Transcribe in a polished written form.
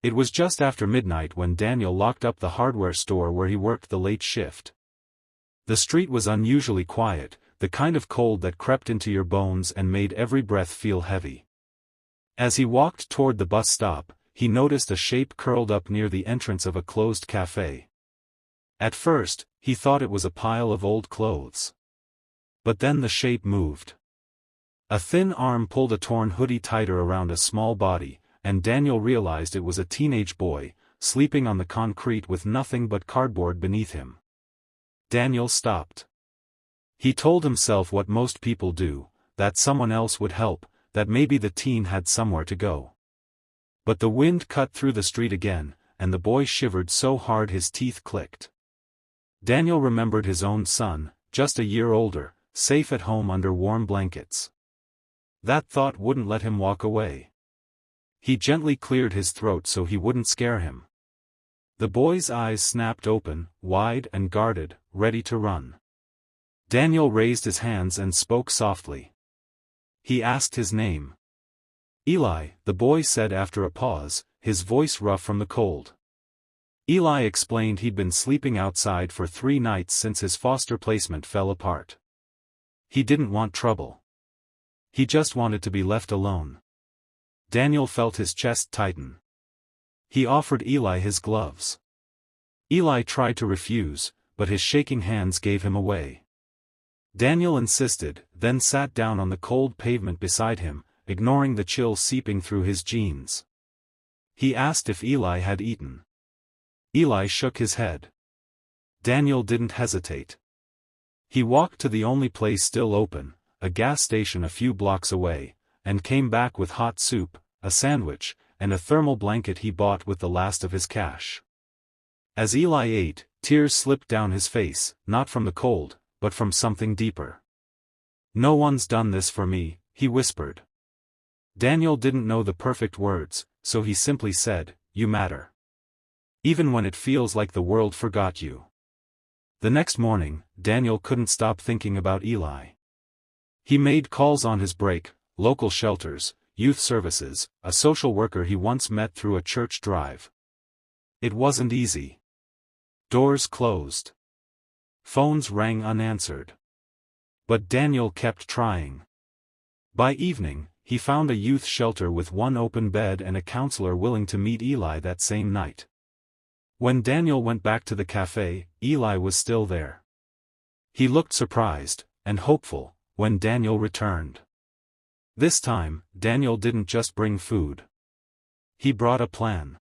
It was just after midnight when Daniel locked up the hardware store where he worked the late shift. The street was unusually quiet, the kind of cold that crept into your bones and made every breath feel heavy. As he walked toward the bus stop, he noticed a shape curled up near the entrance of a closed cafe. At first, he thought it was a pile of old clothes. But then the shape moved. A thin arm pulled a torn hoodie tighter around a small body, and Daniel realized it was a teenage boy, sleeping on the concrete with nothing but cardboard beneath him. Daniel stopped. He told himself what most people do, that someone else would help, that maybe the teen had somewhere to go. But the wind cut through the street again, and the boy shivered so hard his teeth clicked. Daniel remembered his own son, just a year older, safe at home under warm blankets. That thought wouldn't let him walk away. He gently cleared his throat so he wouldn't scare him. The boy's eyes snapped open, wide and guarded, ready to run. Daniel raised his hands and spoke softly. He asked his name. Eli, the boy said after a pause, his voice rough from the cold. Eli explained he'd been sleeping outside for 3 nights since his foster placement fell apart. He didn't want trouble. He just wanted to be left alone. Daniel felt his chest tighten. He offered Eli his gloves. Eli tried to refuse, but his shaking hands gave him away. Daniel insisted, then sat down on the cold pavement beside him, ignoring the chill seeping through his jeans. He asked if Eli had eaten. Eli shook his head. Daniel didn't hesitate. He walked to the only place still open, a gas station a few blocks away, and came back with hot soup, a sandwich, and a thermal blanket he bought with the last of his cash. As Eli ate, tears slipped down his face, not from the cold, but from something deeper. "No one's done this for me," he whispered. Daniel didn't know the perfect words, so he simply said, "You matter. Even when it feels like the world forgot you." The next morning, Daniel couldn't stop thinking about Eli. He made calls on his break, local shelters, youth services, a social worker he once met through a church drive. It wasn't easy. Doors closed. Phones rang unanswered. But Daniel kept trying. By evening, he found a youth shelter with one open bed and a counselor willing to meet Eli that same night. When Daniel went back to the cafe, Eli was still there. He looked surprised, and hopeful, when Daniel returned. This time, Daniel didn't just bring food. He brought a plan.